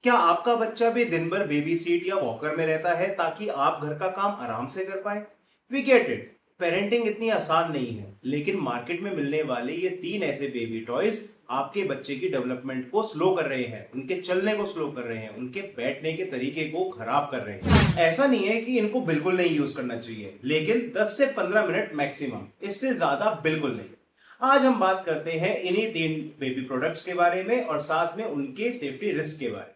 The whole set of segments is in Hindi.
क्या आपका बच्चा भी दिन भर बेबी सीट या वॉकर में रहता है ताकि आप घर का काम आराम से कर पाए? We get it. पेरेंटिंग इतनी आसान नहीं है, लेकिन मार्केट में मिलने वाले ये 3 ऐसे बेबी टॉयज आपके बच्चे की डेवलपमेंट को स्लो कर रहे हैं, उनके चलने को स्लो कर रहे हैं, उनके बैठने के तरीके को खराब कर रहे हैं। ऐसा नहीं है कि इनको बिल्कुल नहीं यूज करना चाहिए, लेकिन 10 से 15 मिनट मैक्सिमम, इससे ज्यादा बिल्कुल नहीं। आज हम बात करते हैं इन्हीं 3 बेबी प्रोडक्ट्स के बारे में और साथ में उनके सेफ्टी रिस्क के बारे में।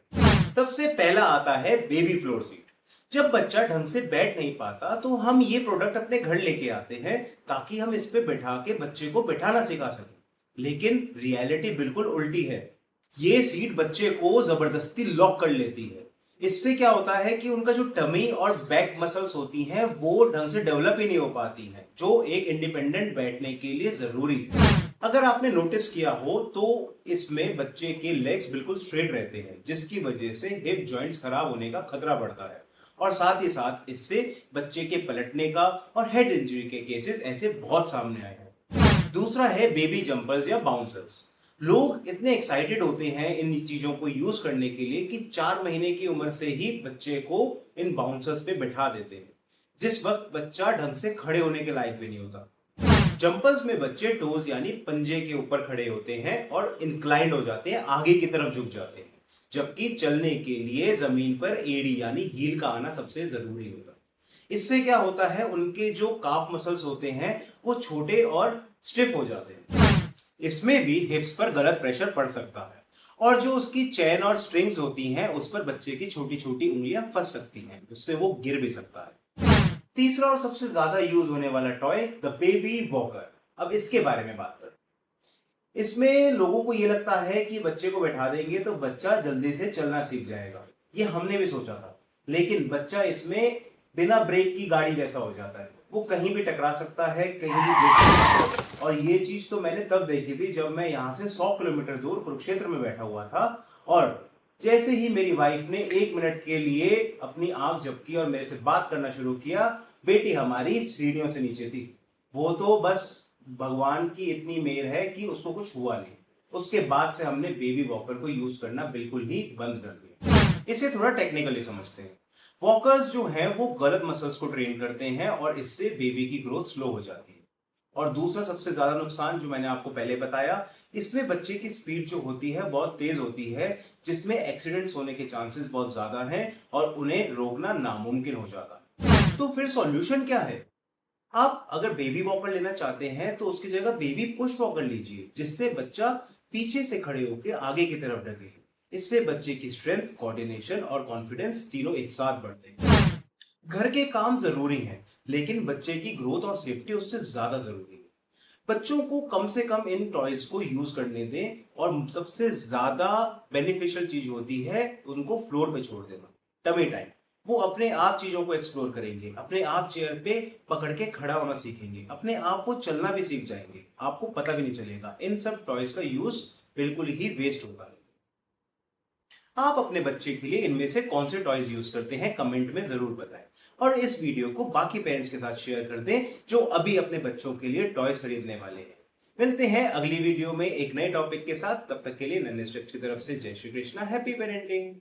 सबसे पहला आता है बेबी फ्लोर सीट। जब बच्चा ढंग से बैठ नहीं पाता तो हम ये प्रोडक्ट अपने घर लेके आते हैं ताकि हम इस पे बैठा के बच्चे को बैठाना सिखा सकें। लेकिन रियलिटी बिल्कुल उल्टी है। ये सीट बच्चे को जबरदस्ती लॉक कर लेती है। इससे क्या होता है कि उनका जो टमी और बैक मसल्स होती हैं वो ढंग से डेवलप ही नहीं हो पाती हैं, जो एक इंडिपेंडेंट बैठने के लिए जरूरी है। अगर आपने नोटिस किया हो तो इसमें बच्चे के लेग्स बिल्कुल स्ट्रेट रहते हैं, जिसकी वजह से हिप जॉइंट्स खराब होने का खतरा बढ़ता है और साथ ही साथ इससे बच्चे के पलटने का और हेड इंजरी के केसेस ऐसे बहुत सामने आए हैं। दूसरा है बेबी जंपर्स या बाउंसर्स। लोग इतने एक्साइटेड होते हैं इन चीजों को यूज करने के लिए कि 4 महीने की उम्र से ही बच्चे को इन बाउंसर्स पे बिठा देते हैं, जिस वक्त बच्चा ढंग से खड़े होने के लायक भी नहीं होता। जंपर्स में बच्चे टोज यानी पंजे के ऊपर खड़े होते हैं और इंक्लाइंड हो जाते हैं, आगे की तरफ झुक जाते हैं, जबकि चलने के लिए जमीन पर एड़ी यानी हील का आना सबसे जरूरी होता है। इससे क्या होता है, उनके जो काफ मसल्स होते हैं वो छोटे और स्टिफ हो जाते हैं। इसमें भी हिप्स पर गलत प्रेशर पड़ सकता है और जो उसकी चेन और स्ट्रिंग्स होती हैं उस पर बच्चे की छोटी छोटी उंगलियां फंस सकती हैं, उससे वो गिर भी सकता है। तीसरा और सबसे ज्यादा यूज होने वाला टॉय द बेबी वॉकर। अब इसके बारे में बात करें। इसमें लोगों को ये लगता है कि बच्चे को बैठा देंगे तो बच्चा जल्दी से चलना सीख जाएगा। ये हमने भी सोचा था, लेकिन बच्चा इसमें बिना ब्रेक की गाड़ी जैसा हो जाता है। वो कहीं भी टकरा सकता है, कहीं भी गिर सकता है। और ये चीज तो मैंने तब देखी थी जब मैं यहाँ से 100 किलोमीटर दूर कुरुक्षेत्र में बैठा हुआ था और जैसे ही मेरी वाइफ ने 1 मिनट के लिए अपनी आंख झपकी और मेरे से बात करना शुरू किया, बेटी हमारी सीढ़ियों से नीचे थी। वो तो बस भगवान की इतनी मेहर है कि उसको कुछ हुआ नहीं। उसके बाद से हमने बेबी वॉकर को यूज करना बिल्कुल ही बंद कर दिया। इसे थोड़ा टेक्निकली समझते हैं। वॉकर्स जो हैं वो गलत मसल्स को ट्रेन करते हैं और इससे बेबी की ग्रोथ स्लो हो जाती है। और दूसरा सबसे ज्यादा नुकसान जो मैंने आपको पहले बताया, इसमें बच्चे की स्पीड जो होती है बहुत तेज होती है, जिसमें एक्सीडेंट्स होने के चांसेस बहुत ज्यादा हैं और उन्हें रोकना नामुमकिन हो जाता है। तो फिर सॉल्यूशन क्या है? आप अगर बेबी वॉकर लेना चाहते हैं तो उसकी जगह बेबी पुश वॉकर लीजिए, जिससे बच्चा पीछे से खड़े होकर आगे की तरफ ढके। इससे बच्चे की स्ट्रेंथ, कोऑर्डिनेशन और कॉन्फिडेंस तीनों एक साथ बढ़ते हैं। घर के काम जरूरी हैं, लेकिन बच्चे की ग्रोथ और सेफ्टी उससे ज्यादा जरूरी है। बच्चों को कम से कम इन टॉयज को यूज करने दें और सबसे ज्यादा बेनिफिशियल चीज होती है उनको फ्लोर पे छोड़ देना। टमी टाइम, वो अपने आप चीजों को एक्सप्लोर करेंगे, अपने आप चेयर पे पकड़ के खड़ा होना सीखेंगे, अपने आप वो चलना भी सीख जाएंगे, आपको पता भी नहीं चलेगा। इन सब टॉयज का यूज बिल्कुल ही वेस्ट होता है। आप अपने बच्चे के लिए इनमें से कौन से टॉयज यूज करते हैं कमेंट में जरूर बताएं और इस वीडियो को बाकी पेरेंट्स के साथ शेयर कर दें जो अभी अपने बच्चों के लिए टॉयज खरीदने वाले हैं। मिलते हैं अगली वीडियो में एक नए टॉपिक के साथ। तब तक के लिए नन्हे स्टेप्स की तरफ से जय श्री कृष्णा। Happy parenting.